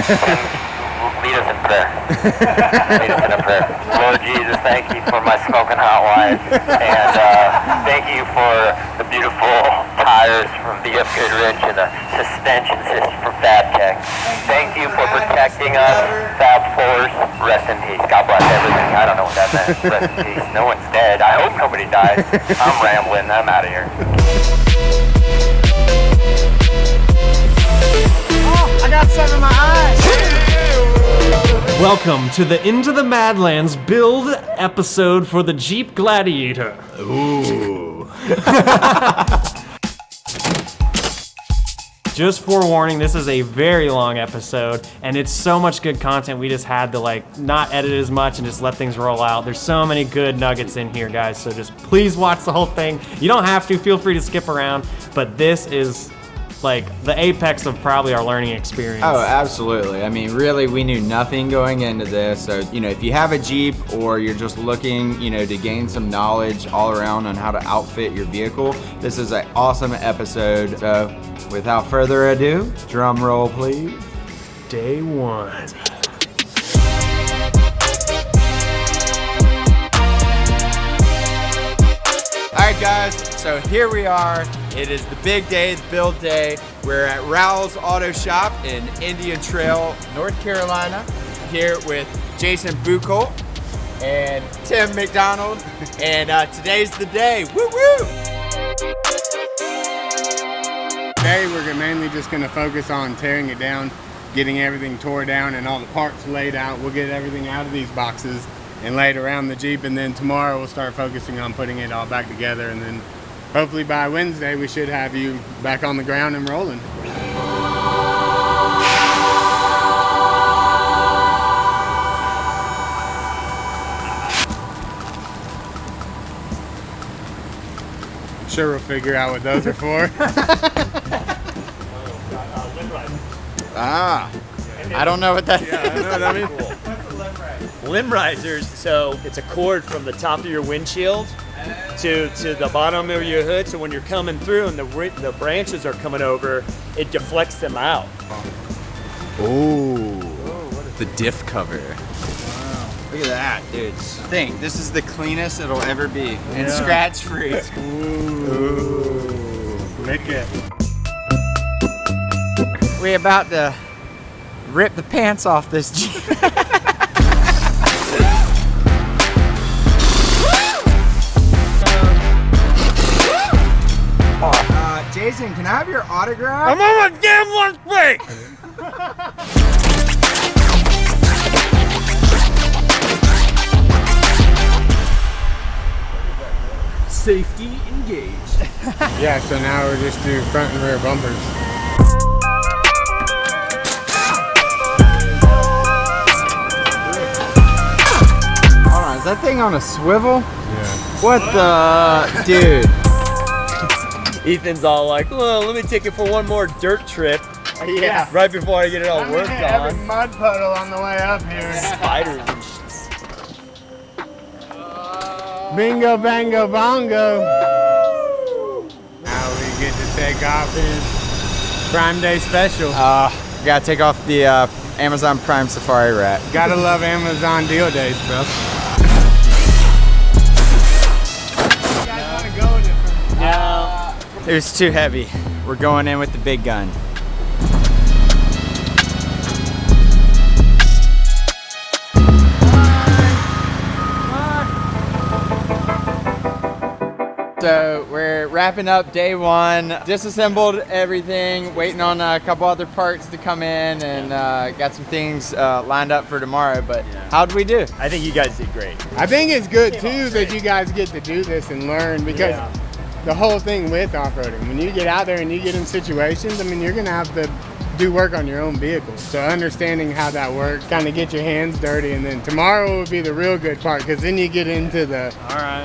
Lead us in prayer. Lead us in a prayer. Lord Jesus, thank you for my smoking hot wife, and thank you for the beautiful tires from BF Goodrich and the suspension system from Fab Tech. Thank you for protecting us, Fab Force. Rest in peace. God bless everything. I don't know what that meant. Rest in peace. No one's dead. I hope nobody dies. I'm rambling. I'm out of here. Oh, I got something in my eyes. Welcome to the Into the Madlands build episode for the Jeep Gladiator. Ooh. Just forewarning, this is a very long episode, and it's so much good content we just had to not edit as much and just let things roll out. There's so many good nuggets in here, guys, so just please watch the whole thing. You don't have to, feel free to skip around, but this is the apex of probably our learning experience. Oh, absolutely. I mean, really, we knew nothing going into this. So, if you have a Jeep or you're just looking, to gain some knowledge all around on how to outfit your vehicle, this is an awesome episode. So, without further ado, drum roll, please. Day one. All right, guys, so here we are. It is the big day, the build day. We're at Rowell's Auto Shop in Indian Trail, North Carolina, here with Jason Buchholz and Tim McDonald, and today's the day. Woo woo! Today we're mainly just going to focus on tearing it down, getting everything tore down and all the parts laid out. We'll get everything out of these boxes and laid around the Jeep, and then tomorrow we'll start focusing on putting it all back together, and then hopefully by Wednesday we should have you back on the ground and rolling. I'm sure we'll figure out what those are for. Ah, I don't know what that is. Yeah, I know what I mean. Limb risers, so it's a cord from the top of your windshield to the bottom of your hood, so when you're coming through and the branches are coming over, it deflects them out. Ooh, the diff cover. Wow. Look at that, dude. Think, this is the cleanest it'll ever be, and scratch free. Ooh. Lick it. We're about to rip the pants off this Jeep. Jason, can I have your autograph? I'm on my damn lunch break! Safety engaged. Yeah, so now we're just doing front and rear bumpers. Hold on, is that thing on a swivel? Yeah. What the, dude? Ethan's all like, well, let me take it for one more dirt trip. Yeah. Right before I get it all I'm worked gonna have a on. mud puddle on the way up here. Spiders and shit. Bingo, bango, bongo. Now we get to take off his Prime Day special. Gotta take off the Amazon Prime Safari wrap. Gotta love Amazon deal days, bro. You guys wanna go with it? It was too heavy. We're going in with the big gun. So we're wrapping up day one, disassembled everything, waiting on a couple other parts to come in, and got some things lined up for tomorrow, but how'd we do? I think you guys did great. I think it's good too that you guys get to do this and learn, because the whole thing with off-roading, when you get out there and you get in situations, I mean, you're gonna have to do work on your own vehicle. So understanding how that works, kind of get your hands dirty, and then tomorrow will be the real good part, because then you get into the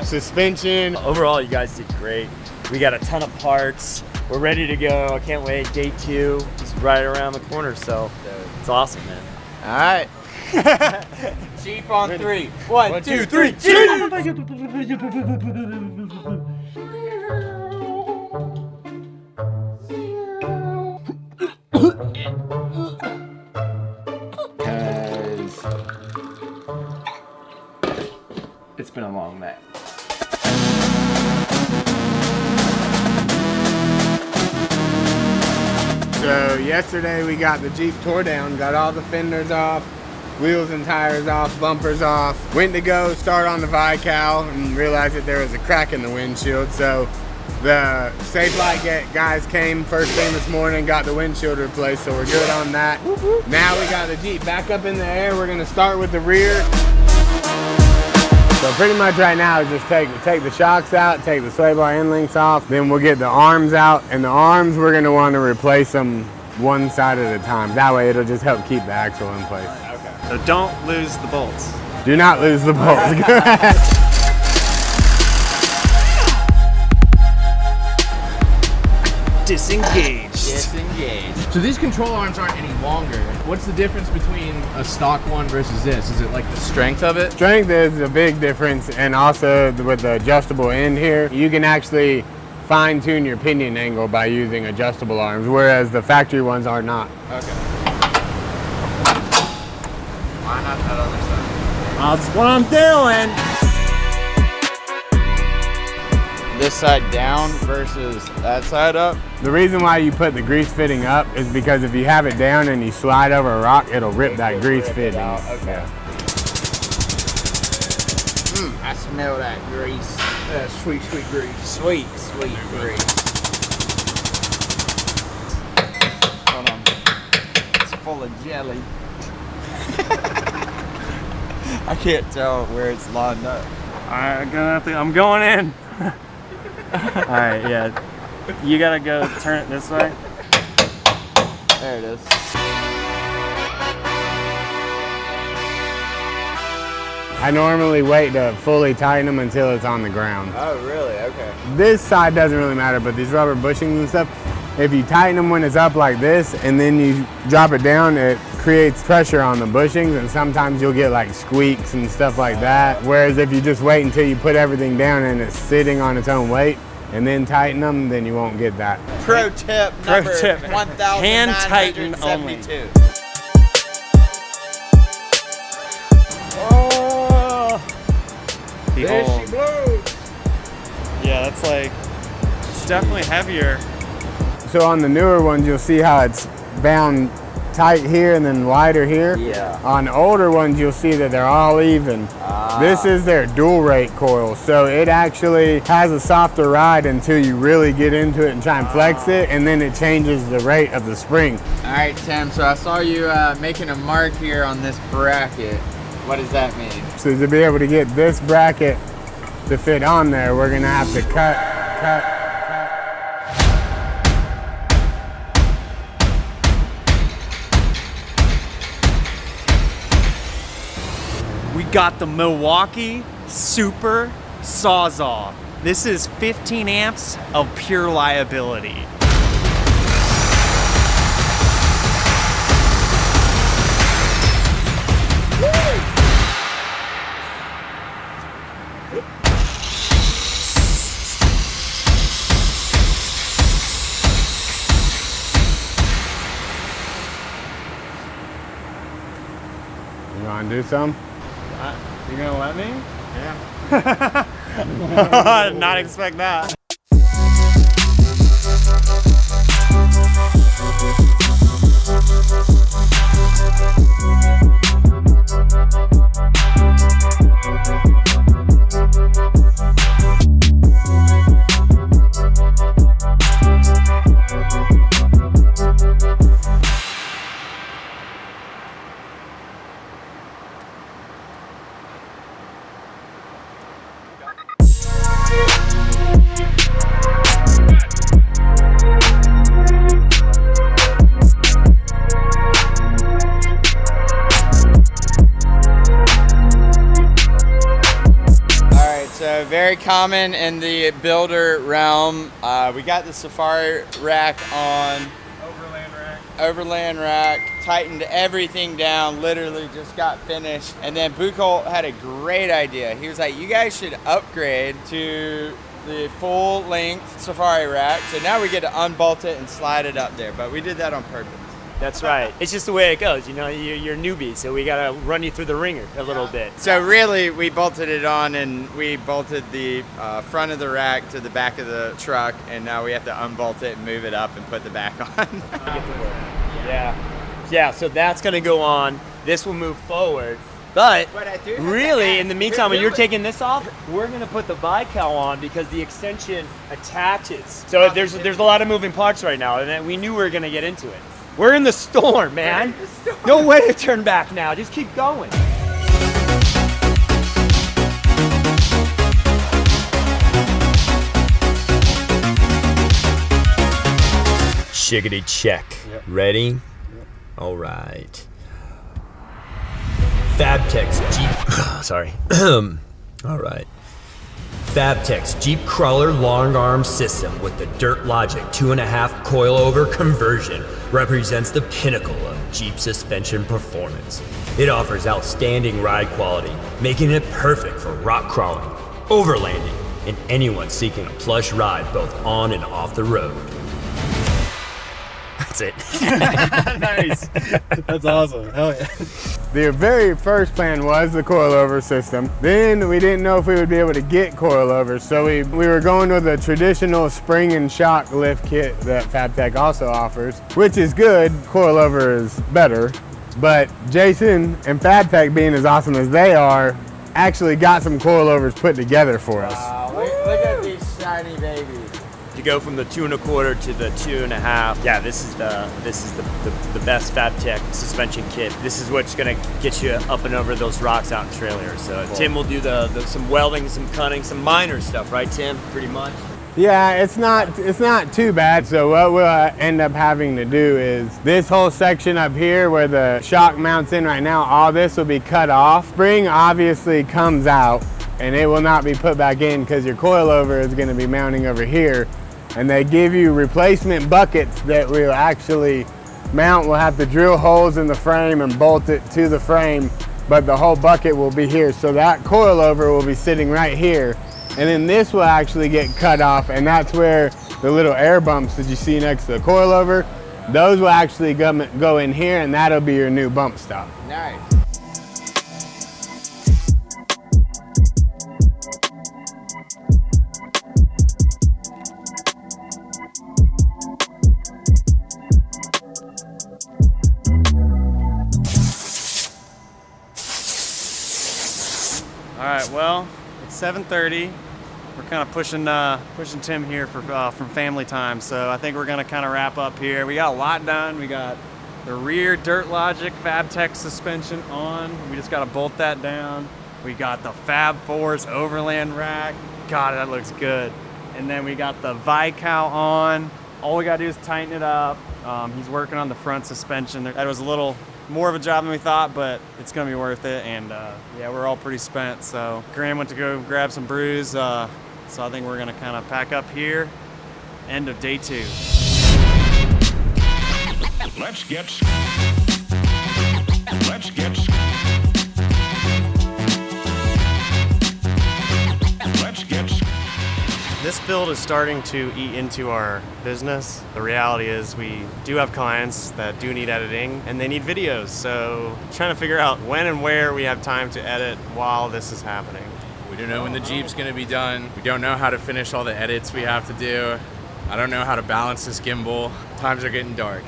suspension. Overall, you guys did great. We got a ton of parts. We're ready to go. I can't wait. Day two is right around the corner, so it's awesome, man. All right. Jeep on three. One, two, three, Jeep! keeping them long neck. So yesterday we got the Jeep tore down, got all the fenders off, wheels and tires off, bumpers off. Went to go start on the Vical and realized that there was a crack in the windshield. So the Safe Light guys came first thing this morning, got the windshield replaced, so we're good on that. Now we got the Jeep back up in the air. We're gonna start with the rear. So pretty much right now is just take the shocks out, take the sway bar end links off, then we'll get the arms out, and the arms we're gonna want to replace them one side at a time. That way it'll just help keep the axle in place. Okay. So don't lose the bolts. Do not lose the bolts. Disengaged. Disengaged. So these control arms aren't any longer. What's the difference between a stock one versus this? Is it like the strength of it? Strength is a big difference, and also with the adjustable end here, you can actually fine tune your pinion angle by using adjustable arms, whereas the factory ones are not. Okay. Why not that other side? That's what I'm doing. This side down versus that side up? The reason why you put the grease fitting up is because if you have it down and you slide over a rock, it'll rip that grease fitting. Okay. I smell that grease. Sweet, sweet grease. Sweet, sweet grease. Hold on. It's full of jelly. I can't tell where it's lined up. I'm going in. All right, yeah. You gotta go turn it this way. There it is. I normally wait to fully tighten them until it's on the ground. Oh, really? Okay. This side doesn't really matter, but these rubber bushings and stuff, if you tighten them when it's up like this and then you drop it down, it creates pressure on the bushings, and sometimes you'll get like squeaks and stuff like that. Whereas if you just wait until you put everything down and it's sitting on its own weight and then tighten them, then you won't get that. Pro tip number tip. 1972. Hand tighten only. Oh, there Behold. she blows. Yeah, that's like, it's definitely heavier. So on the newer ones, you'll see how it's bound tight here and then wider here. Yeah. On older ones, you'll see that they're all even. This is their dual rate coil, so it actually has a softer ride until you really get into it and try and flex it, and then it changes the rate of the spring. All right, Tim, so I saw you making a mark here on this bracket. What does that mean? So to be able to get this bracket to fit on there, we're gonna have to cut. We got the Milwaukee Super Sawzall. This is 15 amps of pure liability. You wanna do some? You gonna let me? Yeah. I did not expect that. So very common in the builder realm. We got the Safari rack on. Overland rack, tightened everything down, literally just got finished. And then Buchholz had a great idea. He was like, you guys should upgrade to the full length Safari rack. So now we get to unbolt it and slide it up there, but we did that on purpose. That's right. It's just the way it goes. You know, you're a newbie, so we gotta run you through the ringer a little bit. So really, we bolted it on, and we bolted the front of the rack to the back of the truck, and now we have to unbolt it and move it up and put the back on. Yeah, so that's gonna go on. This will move forward. But really, in the meantime, when you're taking this off, we're gonna put the Vical on because the extension attaches. So there's a lot of moving parts right now, and we knew we were gonna get into it. We're in the storm, man. No way to turn back now. Just keep going. Shiggity check. Yep. Ready? Yep. All right. Fabtek's Jeep. Sorry. All right. Fabtek's Jeep Crawler long arm system with the Dirt Logic 2.5 coilover conversion represents the pinnacle of Jeep suspension performance. It offers outstanding ride quality, making it perfect for rock crawling, overlanding, and anyone seeking a plush ride both on and off the road. That's it. Nice. That's awesome. Hell yeah. The very first plan was the coilover system. Then we didn't know if we would be able to get coilovers, so we were going with a traditional spring and shock lift kit that Fabtek also offers, which is good. Coilover is better, but Jason and Fabtek, being as awesome as they are, actually got some coilovers put together for us. Wow, look at these shiny babies. To go from the 2.25 to the 2.5. Yeah, this is the best Fabtek suspension kit. This is what's gonna get you up and over those rocks out in trailers. So cool. Tim will do some welding, some cutting, some minor stuff, right, Tim? Pretty much. Yeah, it's not too bad. So what we'll end up having to do is this whole section up here where the shock mounts in right now, all this will be cut off. Spring obviously comes out and it will not be put back in because your coilover is going to be mounting over here. And they give you replacement buckets that will actually mount. We'll have to drill holes in the frame and bolt it to the frame, but the whole bucket will be here. So that coilover will be sitting right here. And then this will actually get cut off, and that's where the little air bumps that you see next to the coilover, those will actually go in here, and that'll be your new bump stop. Nice. All right, well, it's 7:30. We're kind of pushing Tim here from family time, so I think we're gonna kind of wrap up here. We got a lot done. We got the rear Dirt Logic Fabtek suspension on. We just gotta bolt that down. We got the Fab Force Overland rack. God, that looks good. And then we got the Vical on. All we gotta do is tighten it up. He's working on the front suspension. That was a little more of a job than we thought, but it's gonna be worth it. And yeah, we're all pretty spent. So Graham went to go grab some brews. So I think we're gonna kind of pack up here. End of day 2. Let's get This build is starting to eat into our business. The reality is we do have clients that do need editing and they need videos. So trying to figure out when and where we have time to edit while this is happening. We don't know when the Jeep's gonna be done. We don't know how to finish all the edits we have to do. I don't know how to balance this gimbal. Times are getting dark.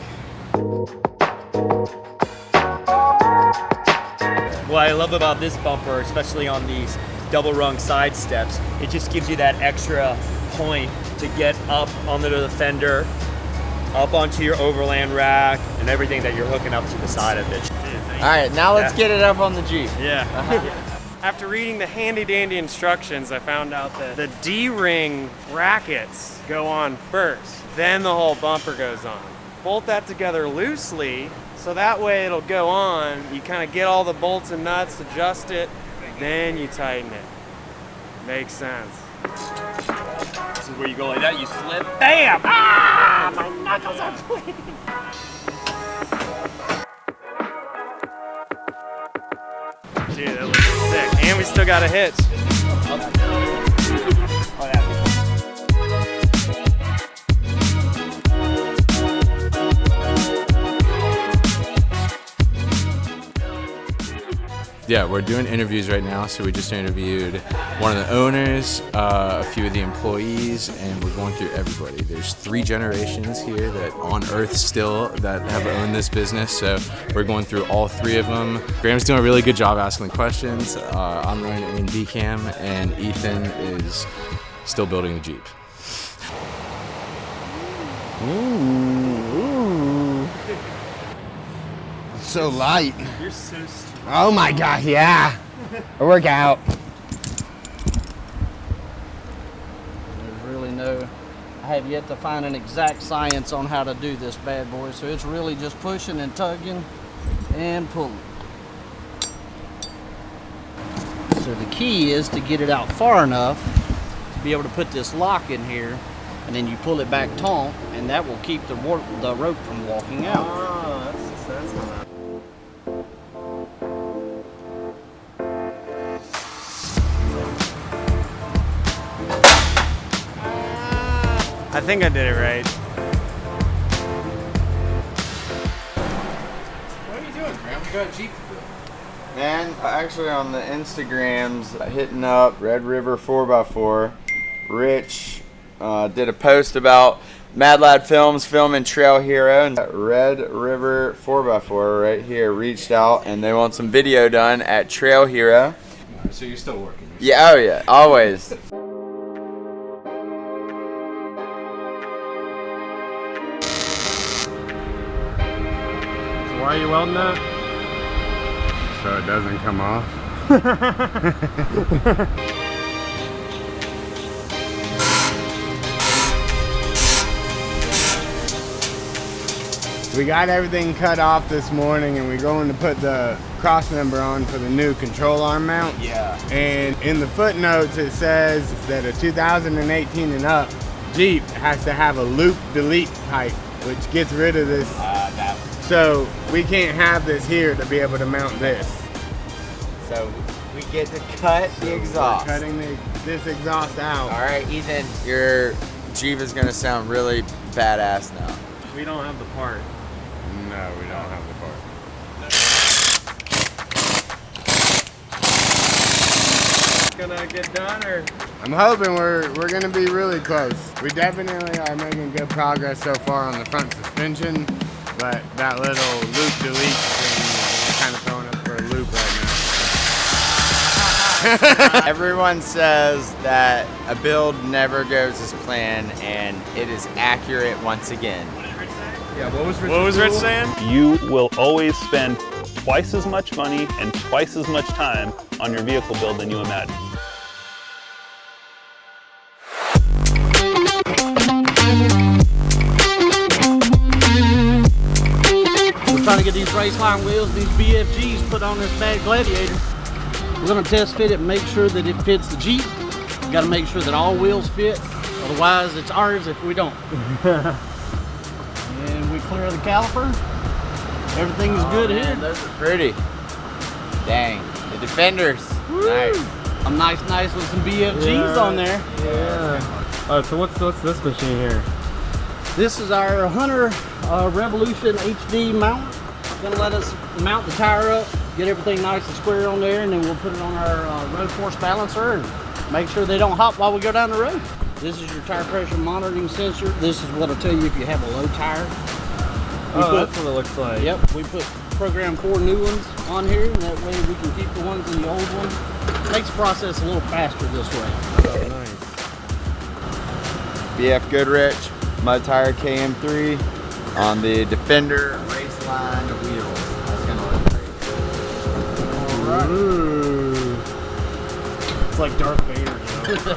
What I love about this bumper, especially on these double rung side steps, it just gives you that extra point to get up onto the fender, up onto your Overland rack, and everything that you're hooking up to the side of it. All right, now let's get it up on the Jeep. Yeah. After reading the handy dandy instructions, I found out that the D-ring brackets go on first, then the whole bumper goes on. Bolt that together loosely, so that way it'll go on. You kind of get all the bolts and nuts, adjust it, then you tighten it. Makes sense. This is where you go like that, you slip, bam! Ah, my knuckles are bleeding. Dude, that looks sick. And we still got a hitch. Oh, yeah. Yeah, we're doing interviews right now. So we just interviewed one of the owners, a few of the employees, and we're going through everybody. There's 3 generations here that on Earth still that have owned this business. So we're going through all 3 of them. Graham's doing a really good job asking the questions. I'm running in B-Cam, and Ethan is still building the Jeep. Ooh. So light. You're so stupid. Oh my gosh, yeah. A workout. There's really no, I have yet to find an exact science on how to do this bad boy. So it's really just pushing and tugging and pulling. So the key is to get it out far enough to be able to put this lock in here, and then you pull it back taut, and that will keep the rope from walking out. Oh, that's not bad. I think I did it right. What are you doing, Graham? We got a Jeep to build. Man, actually on the Instagrams, hitting up Red River 4x4. Rich did a post about Mad Lad Films filming Trail Hero, and Red River 4x4 right here reached out and they want some video done at Trail Hero. So you're still working? Yeah, oh yeah, always. So why are you welding that? So it doesn't come off. We got everything cut off this morning, and we're going to put the cross member on for the new control arm mount. Yeah. And in the footnotes it says that a 2018 and up Jeep has to have a loop delete pipe, which gets rid of this. So we can't have this here to be able to mount this. So we get to cut the exhaust. We're cutting this exhaust out. All right, Ethan, your Jeep is gonna sound really badass now. We don't have the part. No, we don't have the part. Gonna get done, or? I'm hoping we're gonna be really close. We definitely are making good progress so far on the front suspension, but that little loop delete thing is kind of throwing us for a loop right now. Everyone says that a build never goes as planned, and it is accurate once again. Yeah, what was Rich saying? You will always spend twice as much money and twice as much time on your vehicle build than you imagine. We're trying to get these race line wheels, these BFGs, put on this bad Gladiator. We're gonna test fit it and make sure that it fits the Jeep. We gotta make sure that all wheels fit, otherwise it's ours if we don't. And we clear the caliper. Everything's good Man, here. those are pretty. Dang, the Defenders. Nice. I'm nice with some BFGs on there. Yeah. Oh, so what's this machine here? This is our Hunter Revolution HD mount. It's gonna let us mount the tire up, get everything nice and square on there, and then we'll put it on our road force balancer and make sure they don't hop while we go down the road. This is your tire pressure monitoring sensor. This is what'll tell you if you have a low tire. That's what it looks like. Yep, we put program 4 new ones on here, and that way we can keep the ones in the old one. Makes the process a little faster this way. Oh, nice. BF Goodrich, Mud Tire KM3 on the Defender race line wheels. That's gonna look great. Ooh. It's like Darth Vader, you know?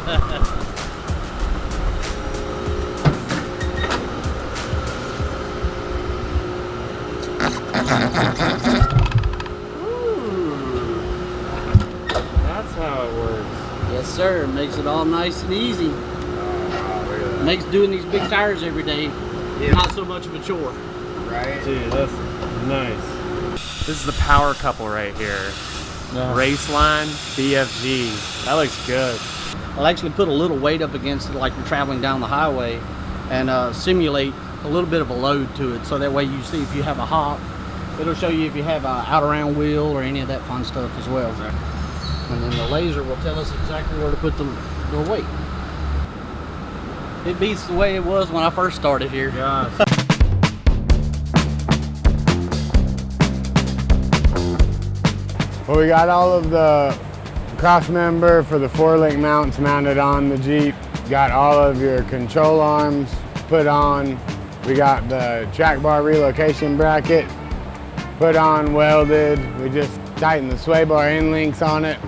That's how it works. Yes, sir. Makes it all nice and easy. Makes doing these big tires every day not so much of a chore. Right? Dude, that's nice. This is the power couple right here. Race line, BFG. That looks good. I'll actually put a little weight up against it like you're traveling down the highway and simulate a little bit of a load to it, so that way you see if you have a hop, It'll show you if you have an out-around wheel or any of that fun stuff as well. And then the laser will tell us exactly where to put the weight. It beats the way it was when I first started here. Yes. Well, we got all of the cross member for the 4-link mounts mounted on the Jeep. Got all of your control arms put on. We got the track bar relocation bracket put on, welded. We just tightened the sway bar end links on it.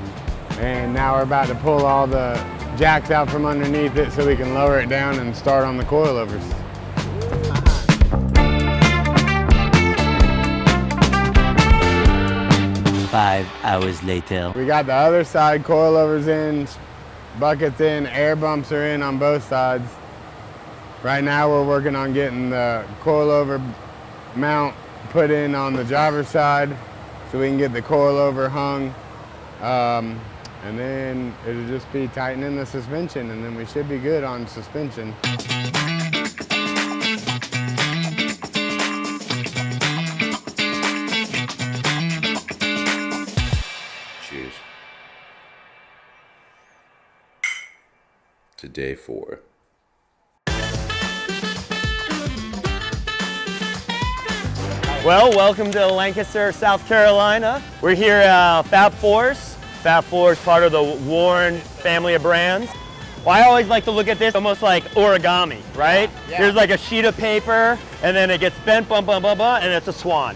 And now we're about to pull all the jacks out from underneath it so we can lower it down and start on the coilovers. 5 hours later. We got the other side coilovers in, buckets in, air bumps are in on both sides. Right now we're working on getting the coilover mount put in on the driver's side so we can get the coilover hung. And then it'll just be tightening the suspension, and then we should be good on suspension. Cheers. To day 4. Well, welcome to Lancaster, South Carolina. We're here at Fab Fours. Fab Four is part of the Warren family of brands. Well, I always like to look at this almost like origami, right? Yeah. There's like a sheet of paper, and then it gets bent, blah, blah, blah, blah, and it's a swan.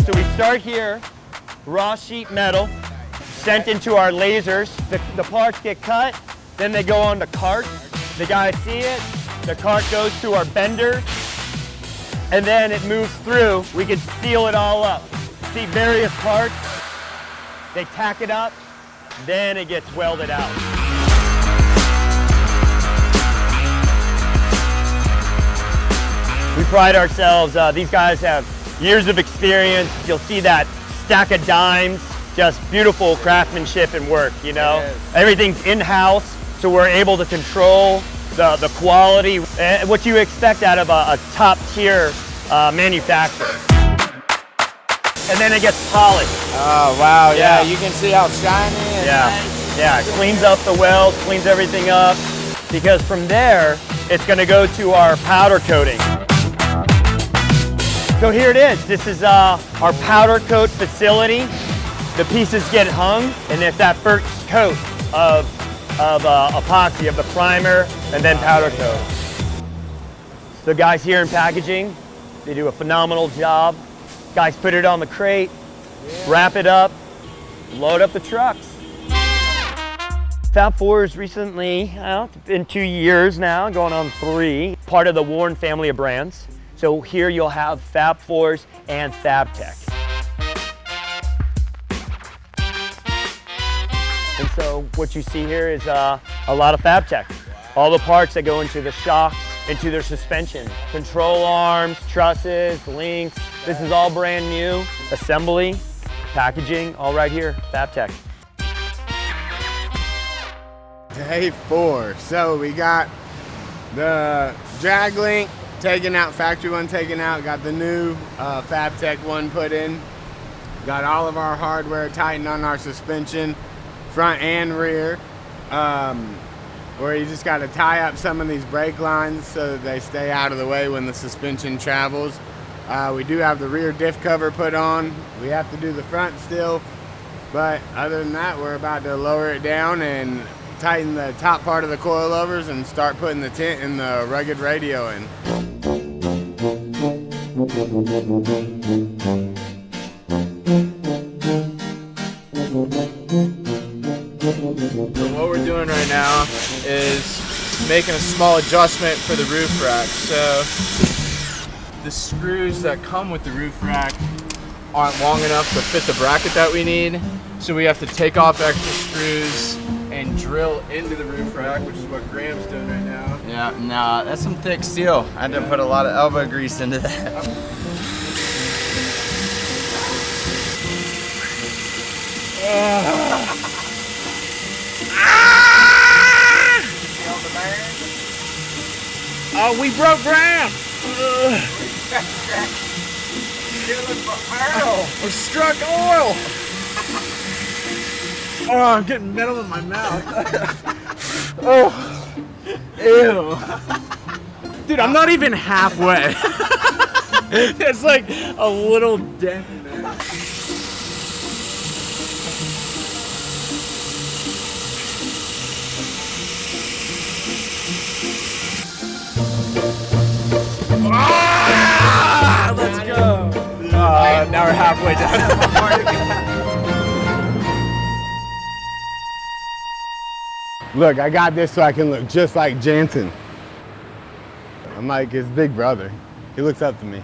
So we start here, raw sheet metal, sent into our lasers. The parts get cut, then they go on the cart. The guys see it, the cart goes to our bender, and then it moves through. We can seal it all up. See various parts, they tack it up, then it gets welded out. We pride ourselves, these guys have years of experience. You'll see that stack of dimes, just beautiful craftsmanship and work, you know? Everything's in-house, so we're able to control the quality, what you expect out of a top-tier manufacturer. And then it gets polished. Oh, wow, yeah, you can see how shiny and nice. Yeah, it cleans up the welds, cleans everything up, because from there, it's gonna go to our powder coating. So here it is. This is our powder coat facility. The pieces get hung, and it's that first coat of epoxy, of the primer, and then powder coat. So the guys here in packaging, they do a phenomenal job. Guys put it on the crate, wrap it up, load up the trucks. Fab Fours recently, it's been 2 years now, going on 3, part of the Warren family of brands. So here you'll have Fab Fours and FabTech. And so what you see here is a lot of FabTech. All the parts that go into the shocks, into their suspension. Control arms, trusses, links. This is all brand new. Assembly, packaging, all right here, FabTech. Day 4. So we got the drag link taken out, factory one taken out, got the new FabTech one put in. Got all of our hardware tightened on our suspension, front and rear. Where you just got to tie up some of these brake lines so that they stay out of the way when the suspension travels. We do have the rear diff cover put on. We have to do the front still, but other than that, we're about to lower it down and tighten the top part of the coilovers and start putting the tent and the rugged radio in. So what we're doing right now is making a small adjustment for the roof rack. So the screws that come with the roof rack aren't long enough to fit the bracket that we need. So we have to take off extra screws and drill into the roof rack, which is what Graham's doing right now. Yeah, nah, that's some thick steel. I had to put a lot of elbow grease into that. We broke ground. We struck oil. Oh, I'm getting metal in my mouth. Oh, ew. Dude, I'm not even halfway. It's like a little dent in there. Ah, let's go. Now we're halfway done. Look, I got this so I can look just like Janson. I'm like his big brother. He looks up to me.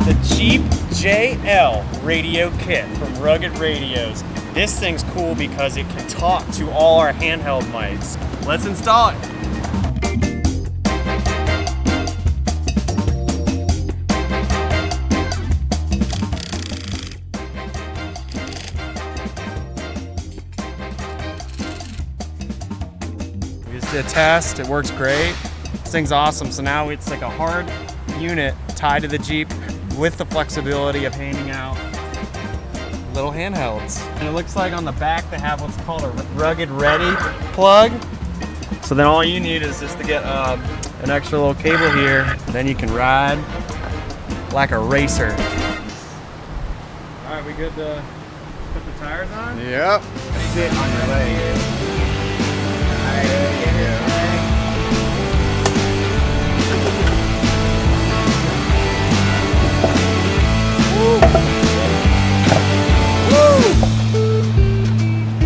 The Jeep JL radio kit from Rugged Radios. This thing's cool because it can talk to all our handheld mics. Let's install it. We just did a test, it works great. This thing's awesome. So now it's like a hard unit tied to the Jeep with the flexibility of handing out little handhelds. And it looks like on the back they have what's called a Rugged Ready plug. So then all you need is just to get an extra little cable here, and then you can ride like a racer. All right, we good to put the tires on? Yep. Sit on your leg.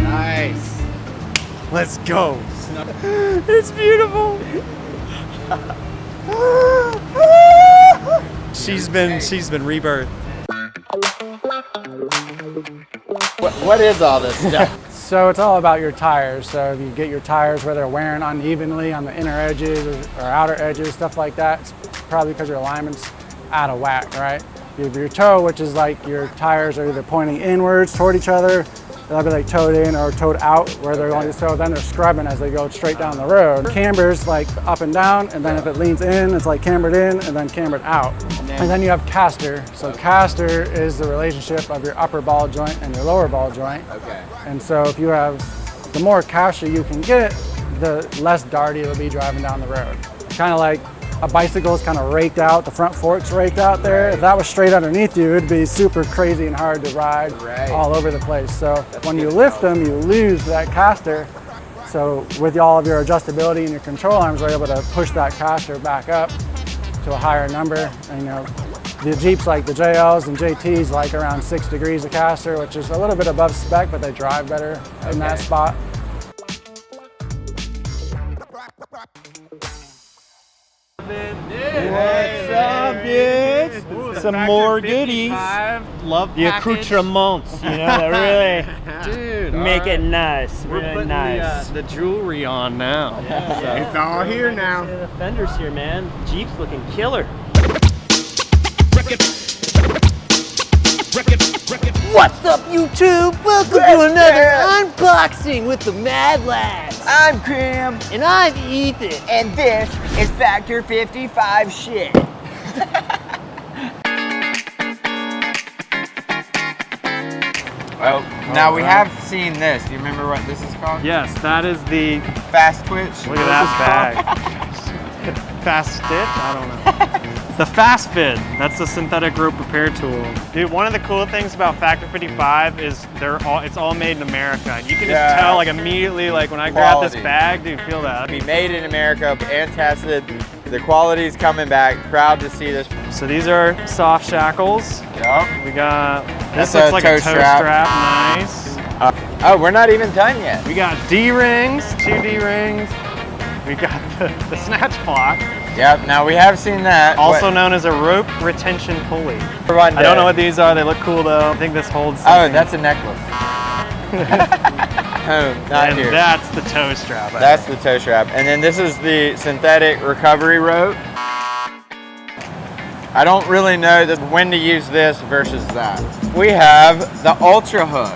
Nice. Let's go. It's beautiful. She's been rebirthed. What is all this stuff? So it's all about your tires. So if you get your tires where they're wearing unevenly on the inner edges or outer edges, stuff like that, it's probably because your alignment's out of whack, right? You have your toe, which is like your tires are either pointing inwards toward each other, they'll be like toed in or toed out where they're going to, so then they're scrubbing as they go straight down the road. Camber's like up and down, and then if it leans in, it's like cambered in and then cambered out. And then you have caster. So caster is the relationship of your upper ball joint and your lower ball joint. Okay. And so if you have, the more caster you can get, the less darty it'll be driving down the road. Kind of like a bicycle is kind of raked out, the front fork's raked out there. If that was straight underneath you, it'd be super crazy and hard to ride all over the place. So when you lift them, you lose that caster. So with all of your adjustability and your control arms, we're able to push that caster back up to a higher number. And you know, the Jeeps like the JLs and JTs like around 6 degrees of caster, which is a little bit above spec, but they drive better in that spot. What's up, dudes? Some more goodies. Love The accoutrements, you know, that really Dude, make it nice. We're really putting nice. the jewelry on now. It's all here now. The fenders here, man. Jeep's looking killer. What's up, YouTube? Welcome to another unboxing with the Madlands. I'm Cram. And I'm Ethan. And this is Factor 55 shit. Well, now we have seen this. Do you remember what this is called? Yes, that is the Fast Twitch. Look at that bag. Fast Stitch? I don't know. The Fast Fit. That's the synthetic rope repair tool. Dude, one of the cool things about Factor 55 is it's all made in America. You can just tell like immediately, like when I grab this bag, dude, feel that. Be made in America and tested. The quality's coming back. Proud to see this. So these are soft shackles. Yep. We got, this That's looks like a toe strap. Nice. Oh, we're not even done yet. We got D-rings, 2 D-rings. We got the snatch block. Yep, now we have seen that. Also known as a rope retention pulley. I don't know what these are, they look cool though. I think this holds something. Oh, that's a necklace. Oh, not and here. That's the toe strap. That's the toe strap. And then this is the synthetic recovery rope. I don't really know when to use this versus that. We have the Ultra Hook.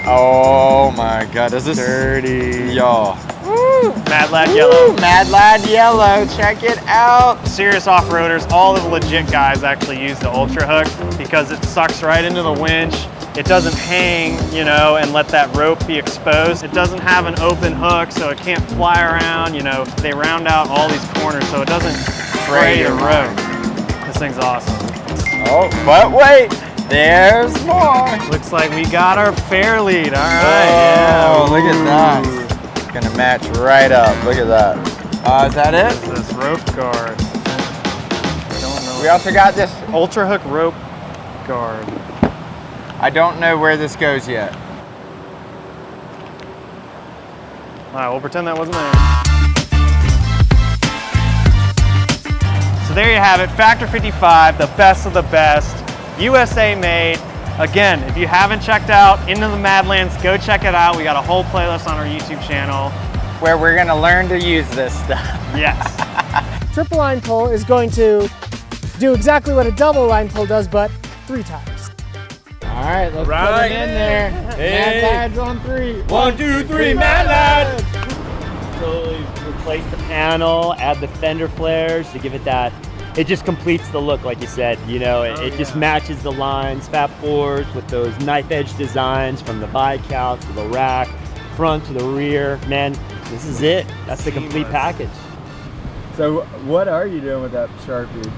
Oh my God, is this dirty? Y'all. Mad Lad Yellow. Mad Lad Yellow, check it out. Serious off-roaders, all the legit guys actually use the Ultra Hook because it sucks right into the winch. It doesn't hang, you know, and let that rope be exposed. It doesn't have an open hook, so it can't fly around, you know. They round out all these corners so it doesn't fray your rope. This thing's awesome. Oh, but wait, there's more. Looks like we got our fair lead, all right. Oh, look at that. It's gonna match right up, look at that. Is that it? What's this rope guard? We also got this. Ultra Hook rope guard. I don't know where this goes yet. All right, we'll pretend that wasn't there. So there you have it, Factor 55, the best of the best, USA made. Again, if you haven't checked out Into the Madlands, go check it out. We got a whole playlist on our YouTube channel. Where we're gonna learn to use this stuff. Yes. Triple line pull is going to do exactly what a double line pull does, but 3 times. All right, let's put it in there. Hey. Mad Lads on 3. 1, 2, 3, Mad Lads! Totally replace the panel, add the fender flares to give it that. It just completes the look, like you said. You know, it just matches the lines, Fab 4s with those knife edge designs from the bike out to the rack, front to the rear. Man, this is it. That's the complete package. So what are you doing with that Sharpie?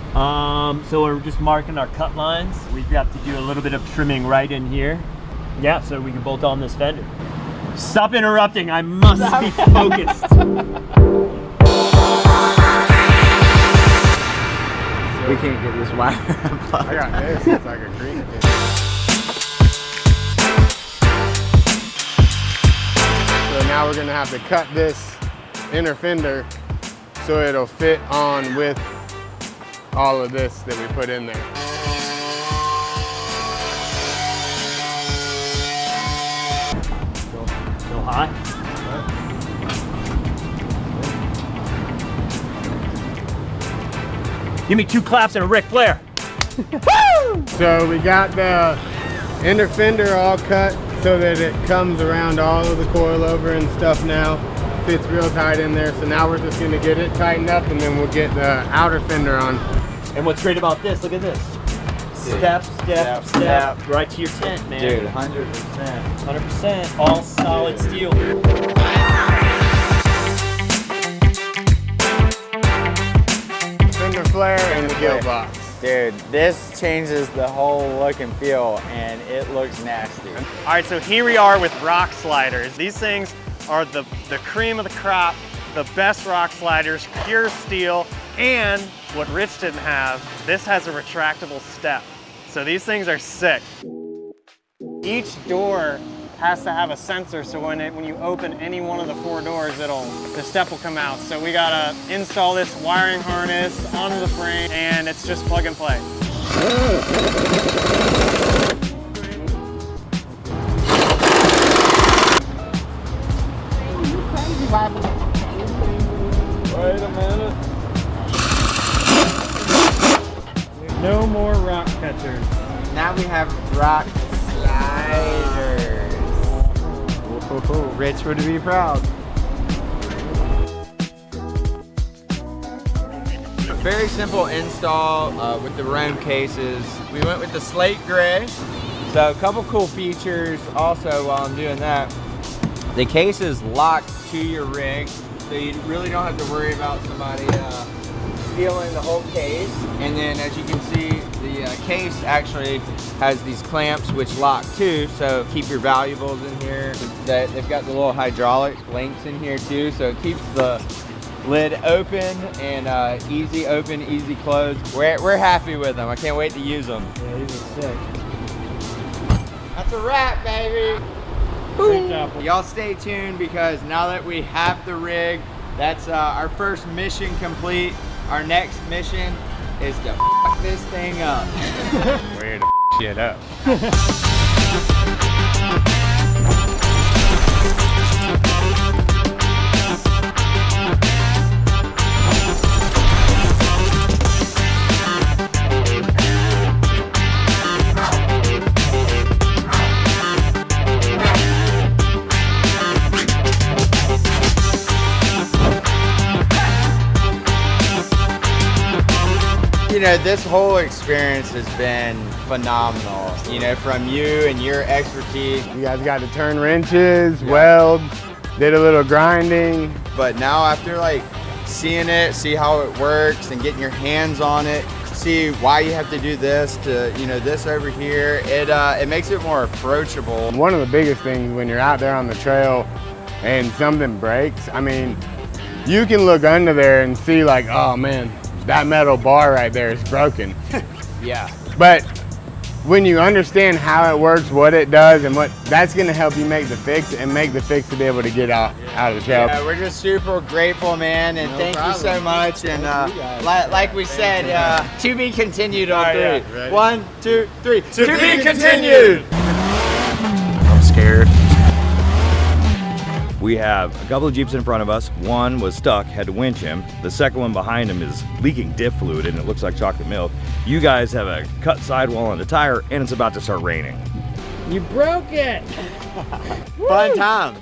So we're just marking our cut lines. We've got to do a little bit of trimming right in here. Yeah, so we can bolt on this fender. Stop interrupting, I must be focused. We can't get this wire unplugged. I got this, it's like a green thing. So now we're gonna have to cut this inner fender so it'll fit on with all of this that we put in there. Still hot? Give me 2 claps and a Ric Flair. So we got the inner fender all cut so that it comes around all of the coilover and stuff now. Fits real tight in there. So now we're just gonna get it tightened up and then we'll get the outer fender on. And what's great about this, look at this. Step, step, step, right to your tent, man. Dude, 100%. 100%, all solid steel. Fender flare and the gill box. Dude, this changes the whole look and feel and it looks nasty. All right, so here we are with rock sliders. These things are the cream of the crop, the best rock sliders, pure steel, and what Rich didn't have, this has a retractable step. So these things are sick. Each door has to have a sensor, so when you open any one of the 4 doors, the step will come out. So we gotta install this wiring harness onto the frame, and it's just plug and play. Wait a minute. No more rock catchers. Now we have rock sliders. Whoa, Rich would be proud. A very simple install with the Rome cases. We went with the slate gray. So a couple cool features also while I'm doing that. The case is locked to your rig, so you really don't have to worry about somebody stealing the whole case. And then as you can see, the case actually has these clamps which lock too, so keep your valuables in here. They've got the little hydraulic links in here too, so it keeps the lid open and easy open, easy close. We're happy with them. I can't wait to use them. Yeah, these are sick. That's a wrap, baby. Y'all stay tuned because now that we have the rig, that's our first mission complete. Our next mission is to f this thing up. Way to shit up. You know, this whole experience has been phenomenal. You know, from you and your expertise. You guys got to turn wrenches, weld, did a little grinding. But now after like seeing it, see how it works and getting your hands on it, see why you have to do this to, you know, this over here, it makes it more approachable. One of the biggest things when you're out there on the trail and something breaks, I mean, you can look under there and see like, oh man, that metal bar right there is broken. Yeah. But when you understand how it works, what it does, and what that's gonna help you make the fix and make the fix to be able to get out of the trail. Yeah, we're just super grateful, man, and thank you so much. And like we said, to be continued on three. Yeah, right. 1, 2, 3. To be continued. I'm scared. We have a couple of Jeeps in front of us. One was stuck, had to winch him. The second one behind him is leaking diff fluid and it looks like chocolate milk. You guys have a cut sidewall on the tire and it's about to start raining. You broke it. Fun times.